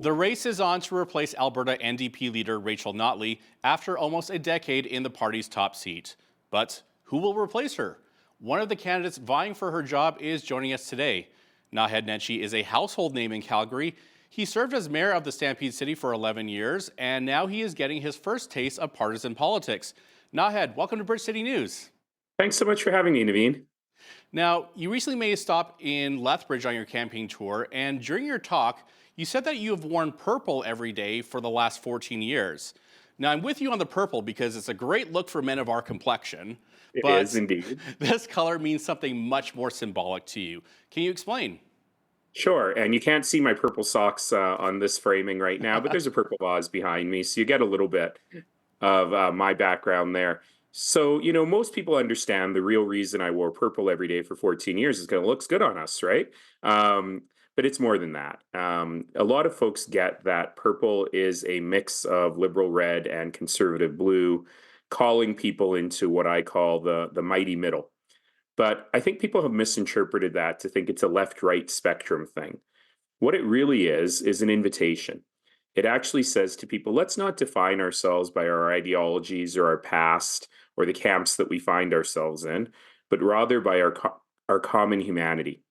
The race is on to replace Alberta NDP leader Rachel Notley after almost a decade in the party's top seat. But who will replace her? One of the candidates vying for her job is joining us today. Naheed Nenshi is a household name in Calgary. He served as mayor of the Stampede City for 11 years, and now he is getting his first taste of partisan politics. Naheed, welcome to Bridge City News. Thanks so much for having me, Naveen. Now, you recently made a stop in Lethbridge on your campaign tour, and during your talk, you said that you have worn purple every day for the last 14 years. Now, I'm with you on the purple because it's a great look for men of our complexion, It is but indeed. this color means something much more symbolic to you. Can you explain? Sure, and you can't see my purple socks on this framing right now, but there's a purple vase behind me, so you get a little bit of my background there. So, most people understand the real reason I wore purple every day for 14 years is because it looks good on us, right? But it's more than that. A lot of folks get that purple is a mix of liberal red and conservative blue, calling people into what I call the mighty middle. But I think people have misinterpreted that to think it's a left right spectrum thing. What it really is an invitation. It actually says to people, let's not define ourselves by our ideologies or our past or the camps that we find ourselves in, but rather by our common humanity.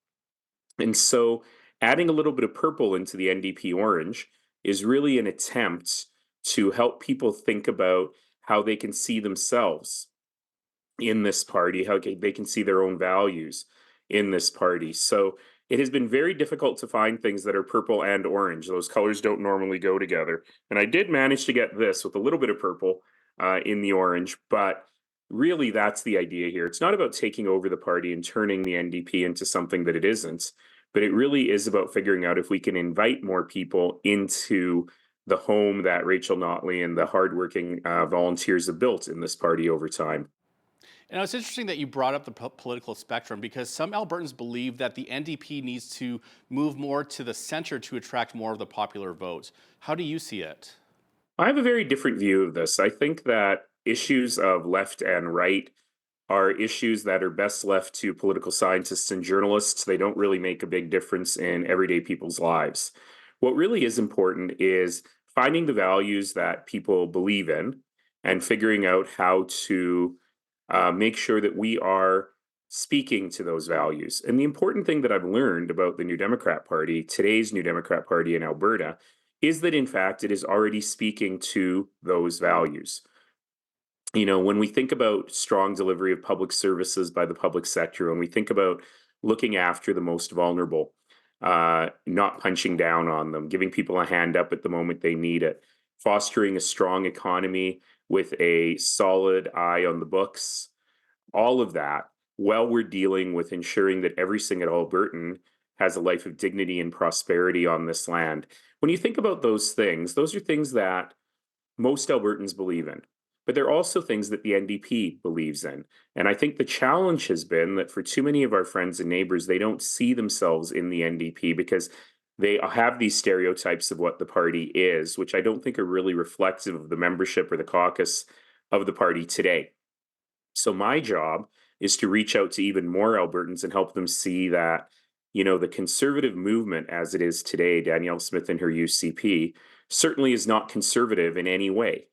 And so adding a little bit of purple into the NDP orange is really an attempt to help people think about how they can see themselves in this party, how they can see their own values in this party. So it has been very difficult to find things that are purple and orange. Those colors don't normally go together. And I did manage to get this with a little bit of purple in the orange, but really that's the idea here. It's not about taking over the party and turning the NDP into something that it isn't, but it really is about figuring out if we can invite more people into the home that Rachel Notley and the hardworking volunteers have built in this party over time. And it's interesting that you brought up the political spectrum because some Albertans believe that the NDP needs to move more to the center to attract more of the popular vote. How do you see it? I have a very different view of this. I think that issues of left and right are issues that are best left to political scientists and journalists. They don't really make a big difference in everyday people's lives. What really is important is finding the values that people believe in and figuring out how to make sure that we are speaking to those values. And the important thing that I've learned about the New Democrat Party, today's New Democrat Party in Alberta, is that in fact it is already speaking to those values. When we think about strong delivery of public services by the public sector, when we think about looking after the most vulnerable, not punching down on them, giving people a hand up at the moment they need it, fostering a strong economy with a solid eye on the books, all of that, while we're dealing with ensuring that every single Albertan has a life of dignity and prosperity on this land. When you think about those are things that most Albertans believe in. But they're also things that the NDP believes in. And I think the challenge has been that for too many of our friends and neighbors, they don't see themselves in the NDP because they have these stereotypes of what the party is, which I don't think are really reflective of the membership or the caucus of the party today. So my job is to reach out to even more Albertans and help them see that, the conservative movement as it is today, Danielle Smith and her UCP, certainly is not conservative in any way.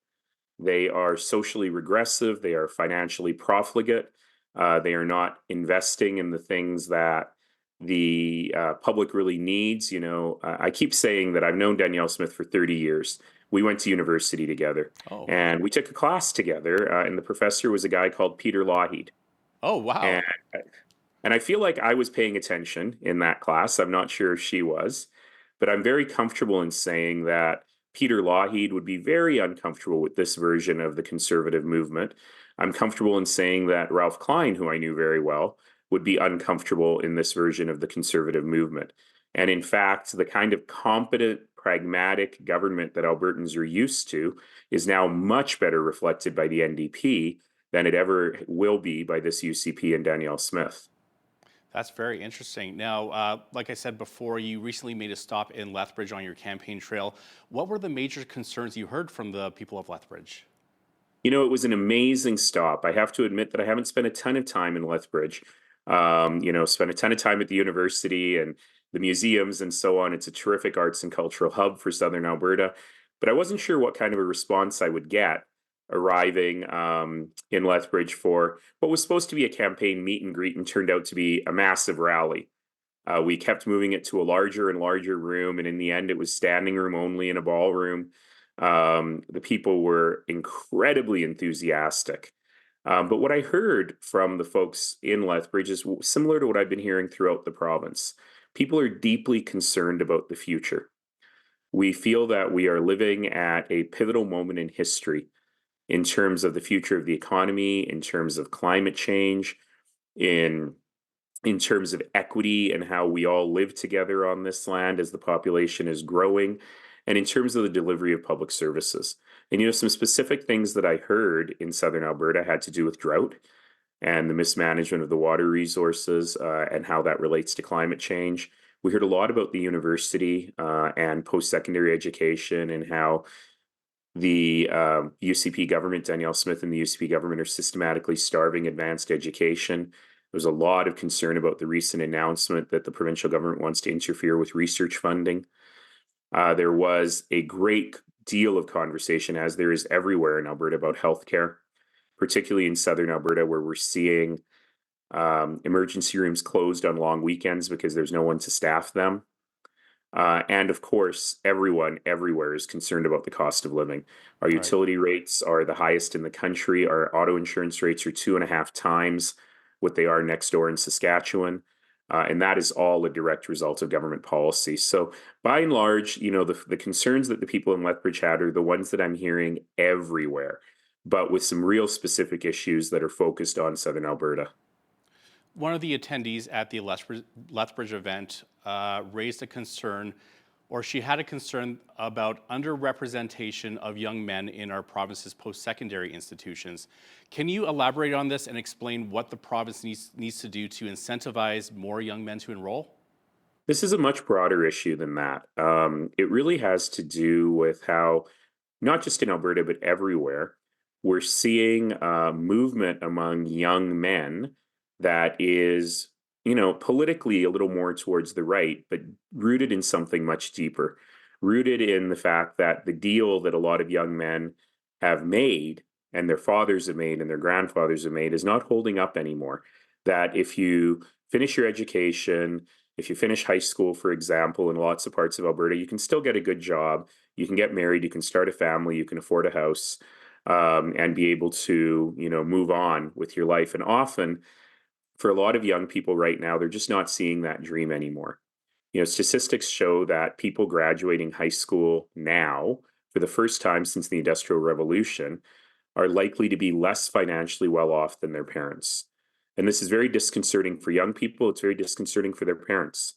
They are socially regressive. They are financially profligate. They are not investing in the things that the public really needs. I keep saying that I've known Danielle Smith for 30 years. We went to university together Oh, and we took a class together. And the professor was a guy called Peter Naheed. oh, And, wow. and I feel like I was paying attention in that class. I'm not sure if she was, but I'm very comfortable in saying that Peter Naheed would be very uncomfortable with this version of the conservative movement. I'm comfortable in saying that Ralph Klein, who I knew very well, would be uncomfortable in this version of the conservative movement. And in fact, the kind of competent, pragmatic government that Albertans are used to is now much better reflected by the NDP than it ever will be by this UCP and Danielle Smith. That's very interesting. Now, like I said before, you recently made a stop in Lethbridge on your campaign trail. What were the major concerns you heard from the people of Lethbridge? It was an amazing stop. I have to admit that I haven't spent a ton of time in Lethbridge. Spent a ton of time at the university and the museums and so on. It's a terrific arts and cultural hub for Southern Alberta. But I wasn't sure what kind of a response I would get arriving in Lethbridge for what was supposed to be a campaign meet and greet and turned out to be a massive rally. We kept moving it to a larger and larger room, and in the end, it was standing room only in a ballroom. The people were incredibly enthusiastic. But what I heard from the folks in Lethbridge is similar to what I've been hearing throughout the province. People are deeply concerned about the future. We feel that we are living at a pivotal moment in history in terms of the future of the economy, in terms of climate change, in in terms of equity and how we all live together on this land as the population is growing, and in terms of the delivery of public services. And some specific things that I heard in Southern Alberta had to do with drought and the mismanagement of the water resources and how that relates to climate change. We heard a lot about the university and post secondary education and how the UCP government, Danielle Smith and the UCP government, are systematically starving advanced education. There's a lot of concern about the recent announcement that the provincial government wants to interfere with research funding. There was a great deal of conversation, as there is everywhere in Alberta, about healthcare, particularly in Southern Alberta, where we're seeing emergency rooms closed on long weekends because there's no one to staff them. And of course, everyone everywhere is concerned about the cost of living. Our Right. utility rates are the highest in the country. Our auto insurance rates are 2.5 times what they are next door in Saskatchewan. And that is all a direct result of government policy. So, by and large, the concerns that the people in Lethbridge had are the ones that I'm hearing everywhere, but with some real specific issues that are focused on Southern Alberta. One of the attendees at the Lethbridge event raised a concern, or she had a concern about underrepresentation of young men in our province's post-secondary institutions. Can you elaborate on this and explain what the province needs to do to incentivize more young men to enroll? This is a much broader issue than that. It really has to do with how, not just in Alberta, but everywhere, we're seeing movement among young men that is, politically a little more towards the right, but rooted in something much deeper, rooted in the fact that the deal that a lot of young men have made and their fathers have made and their grandfathers have made is not holding up anymore. That if you finish your education, if you finish high school, for example, in lots of parts of Alberta, you can still get a good job, you can get married, you can start a family, you can afford a house, and be able to, move on with your life. And often, for a lot of young people right now, they're just not seeing that dream anymore. Statistics show that people graduating high school now, for the first time since the Industrial Revolution, are likely to be less financially well off than their parents. And this is very disconcerting for young people. It's very disconcerting for their parents.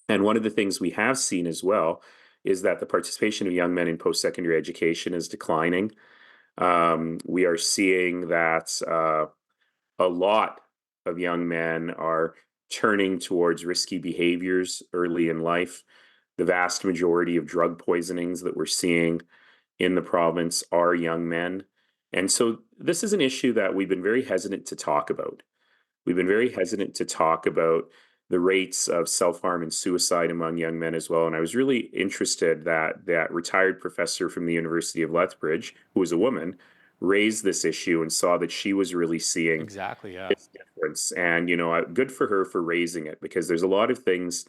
And one of the things we have seen as well is that the participation of young men in post secondary education is declining. We are seeing that a lot of young men are turning towards risky behaviors early in life. The vast majority of drug poisonings that we're seeing in the province are young men. And so this is an issue that we've been very hesitant to talk about. We've been very hesitant to talk about the rates of self-harm and suicide among young men as well. And I was really interested that that retired professor from the University of Lethbridge, who was a woman, raised this issue and saw that she was really seeing Exactly, yeah. this difference. And, good for her for raising it, because there's a lot of things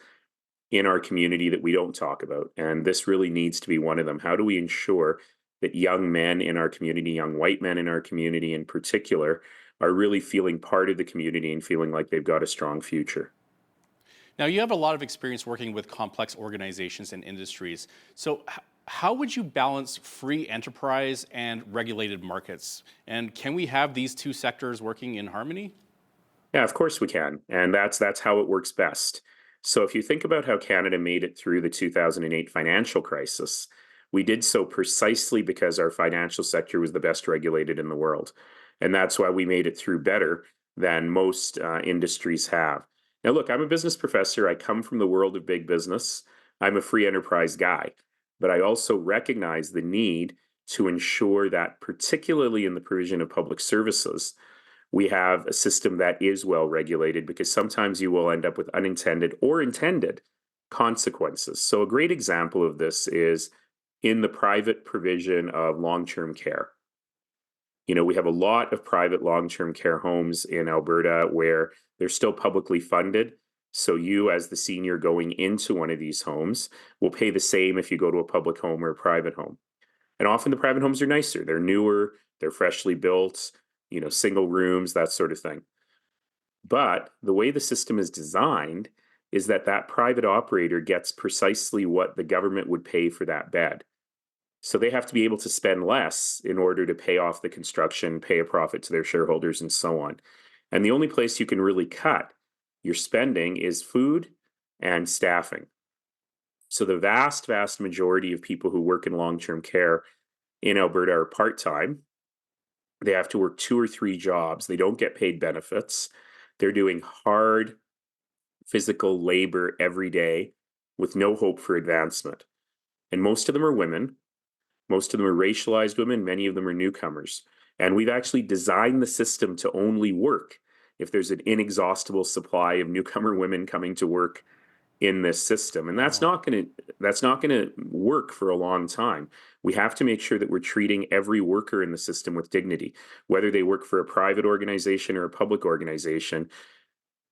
in our community that we don't talk about. And this really needs to be one of them. How do we ensure that young men in our community, young white men in our community in particular, are really feeling part of the community and feeling like they've got a strong future? Now, you have a lot of experience working with complex organizations and industries. So, how would you balance free enterprise and regulated markets? And can we have these two sectors working in harmony? Yeah, of course we can. And that's how it works best. So if you think about how Canada made it through the 2008 financial crisis, we did so precisely because our financial sector was the best regulated in the world. And that's why we made it through better than most industries have. Now, look, I'm a business professor. I come from the world of big business. I'm a free enterprise guy. But I also recognize the need to ensure that, particularly in the provision of public services, we have a system that is well regulated, because sometimes you will end up with unintended or intended consequences. So, a great example of this is in the private provision of long term care. We have a lot of private long term care homes in Alberta where they're still publicly funded. So, you, as the senior going into one of these homes, will pay the same if you go to a public home or a private home. And often the private homes are nicer, they're newer, they're freshly built, single rooms, that sort of thing. But the way the system is designed is that that private operator gets precisely what the government would pay for that bed. So they have to be able to spend less in order to pay off the construction, pay a profit to their shareholders, and so on. And the only place you can really cut your spending is food and staffing. So the vast, vast majority of people who work in long term care in Alberta are part time. They have to work 2 or 3 jobs. They don't get paid benefits. They're doing hard physical labor every day with no hope for advancement. And most of them are women. Most of them are racialized women. Many of them are newcomers. And we've actually designed the system to only work if there's an inexhaustible supply of newcomer women coming to work in this system. And that's Oh. not going to work for a long time. We have to make sure that we're treating every worker in the system with dignity, whether they work for a private organization or a public organization.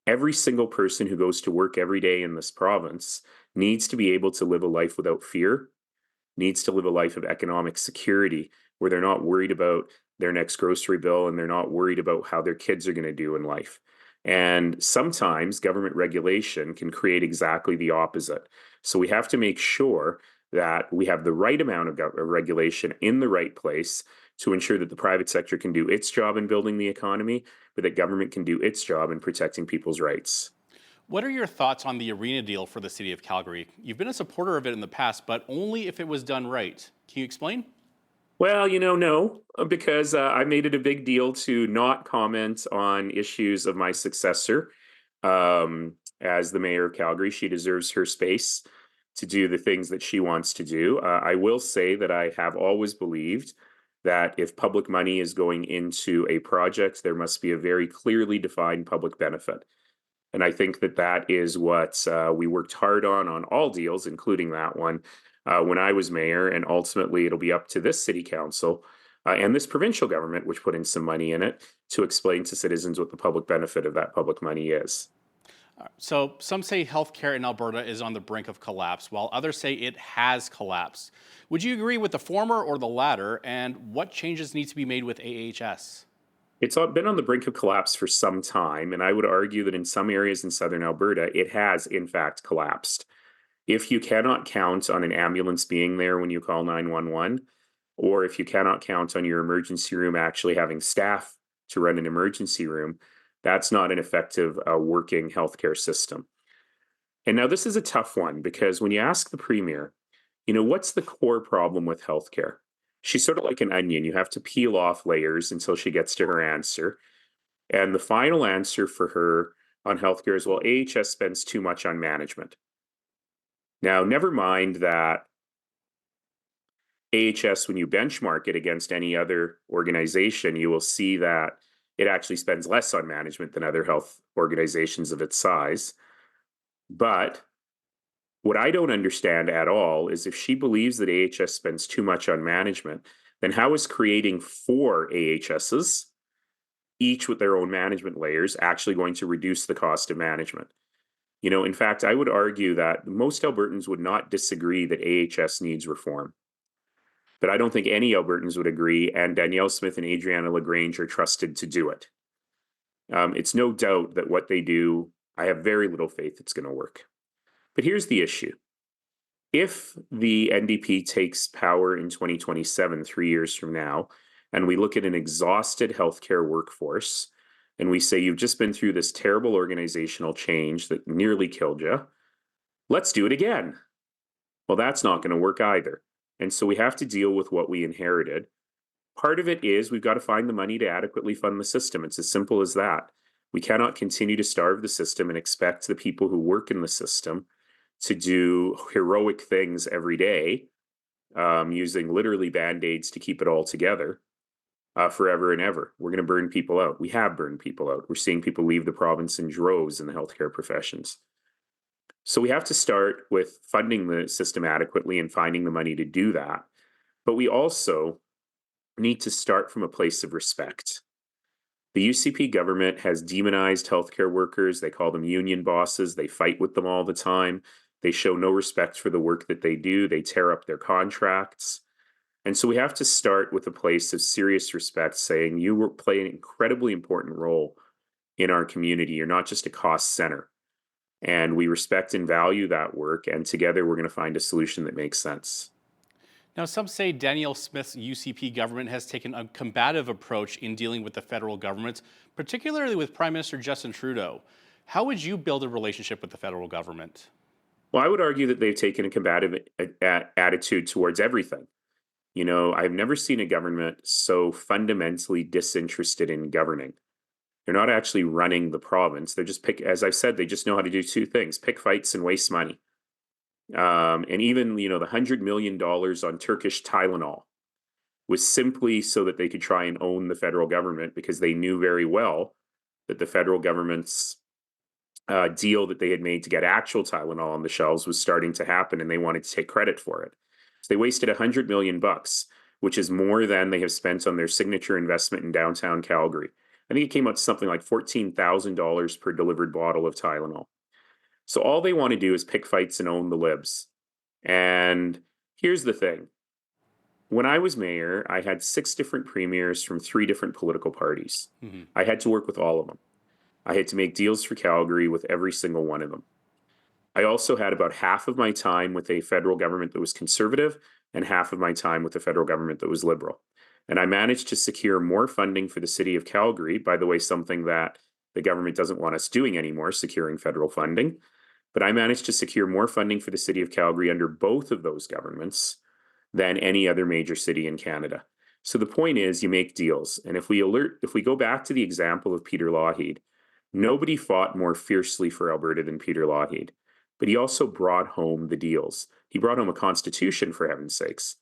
Every single person who goes to work every day in this province needs to be able to live a life without fear, needs to live a life of economic security where they're not worried about their next grocery bill and they're not worried about how their kids are going to do in life. And sometimes government regulation can create exactly the opposite. So we have to make sure that we have the right amount of regulation in the right place to ensure that the private sector can do its job in building the economy, but that government can do its job in protecting people's rights. What are your thoughts on the arena deal for the city of Calgary? You've been a supporter of it in the past, but only if it was done right. Can you explain? Well, no, because I made it a big deal to not comment on issues of my successor as the mayor of Calgary. She deserves her space to do the things that she wants to do. I will say that I have always believed that if public money is going into a project, there must be a very clearly defined public benefit. And I think that that is what we worked hard on all deals, including that one, when I was mayor. And ultimately, it'll be up to this city council and this provincial government, which put in some money in it, to explain to citizens what the public benefit of that public money is. So some say healthcare in Alberta is on the brink of collapse, while others say it has collapsed. Would you agree with the former or the latter? And what changes need to be made with AHS? It's been on the brink of collapse for some time, and I would argue that in some areas in southern Alberta, it has in fact collapsed. If you cannot count on an ambulance being there when you call 911, or if you cannot count on your emergency room actually having staff to run an emergency room, that's not an effective working healthcare system. And now this is a tough one because when you ask the premier, what's the core problem with healthcare? She's sort of like an onion. You have to peel off layers until she gets to her answer. And the final answer for her on healthcare is, well, AHS spends too much on management. Now, never mind that AHS, when you benchmark it against any other organization, you will see that it actually spends less on management than other health organizations of its size. But what I don't understand at all is if she believes that AHS spends too much on management, then how is creating 4 AHSs, each with their own management layers, actually going to reduce the cost of management? In fact, I would argue that most Albertans would not disagree that AHS needs reform. But I don't think any Albertans would agree, and Danielle Smith and Adriana LaGrange are trusted to do it. It's no doubt that what they do, I have very little faith it's going to work. But here's the issue. If the NDP takes power in 2027, 3 years from now, and we look at an exhausted healthcare workforce, and we say, you've just been through this terrible organizational change that nearly killed you, let's do it again. Well, that's not going to work either. And so we have to deal with what we inherited. Part of it is we've got to find the money to adequately fund the system. It's as simple as that. We cannot continue to starve the system and expect the people who work in the system to do heroic things every day, using literally band-aids to keep it all together. forever and ever. We're going to burn people out. We have burned people out. We're seeing people leave the province in droves in the healthcare professions. So we have to start with funding the system adequately and finding the money to do that. But we also need to start from a place of respect. The UCP government has demonized healthcare workers. They call them union bosses. They fight with them all the time. They show no respect for the work that they do. They tear up their contracts. And so we have to start with a place of serious respect, saying you play an incredibly important role in our community. You're not just a cost center. And we respect and value that work. And together we're going to find a solution that makes sense. Now, some say Danielle Smith's UCP government has taken a combative approach in dealing with the federal government, particularly with Prime Minister Justin Trudeau. How would you build a relationship with the federal government? Well, I would argue that they've taken a combative attitude towards everything. You know, I've never seen a government so fundamentally disinterested in governing. They're not actually running the province. They're just as I've said, they just know how to do two things: pick fights and waste money. And even, you know, the $100 million on Turkish Tylenol was simply so that they could try and own the federal government, because they knew very well that the federal government's deal that they had made to get actual Tylenol on the shelves was starting to happen, and they wanted to take credit for it. So they wasted $100 million, which is more than they have spent on their signature investment in downtown Calgary. I think it came out to something like $14,000 per delivered bottle of Tylenol. So all they want to do is pick fights and own the libs. And here's the thing. When I was mayor, I had 6 different premiers from 3 different political parties. I had to work with all of them. I had to make deals for Calgary with every single one of them. I also had about half of my time with a federal government that was conservative and half of my time with a federal government that was liberal. And I managed to secure more funding for the city of Calgary, by the way, something that the government doesn't want us doing anymore, securing federal funding. But I managed to secure more funding for the city of Calgary under both of those governments than any other major city in Canada. So the point is, you make deals. And if we go back to the example of Peter Naheed, nobody fought more fiercely for Alberta than Peter Naheed. But he also brought home the deals. He brought home a constitution, for heaven's sakes.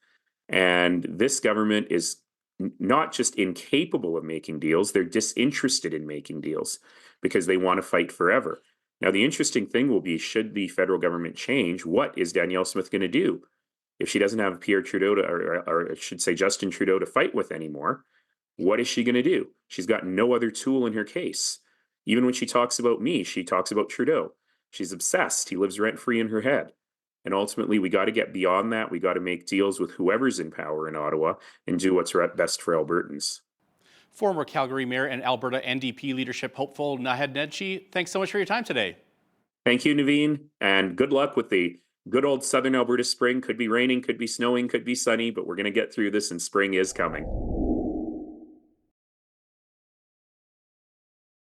And this government is not just incapable of making deals, they're disinterested in making deals because they want to fight forever. Now, the interesting thing will be, should the federal government change, what is Danielle Smith going to do? If she doesn't have Pierre Trudeau or I should say Justin Trudeau to fight with anymore, what is she going to do? She's got no other tool in her case. Even when she talks about me, she talks about Trudeau. She's obsessed. He lives rent-free in her head. And ultimately, we got to get beyond that. We got to make deals with whoever's in power in Ottawa and do what's best for Albertans. Former Calgary Mayor and Alberta NDP leadership hopeful Naheed Nenshi, thanks so much for your time today. Thank you, Naveen, and good luck with the good old southern Alberta spring. Could be raining, could be snowing, could be sunny, but we're going to get through this, and spring is coming.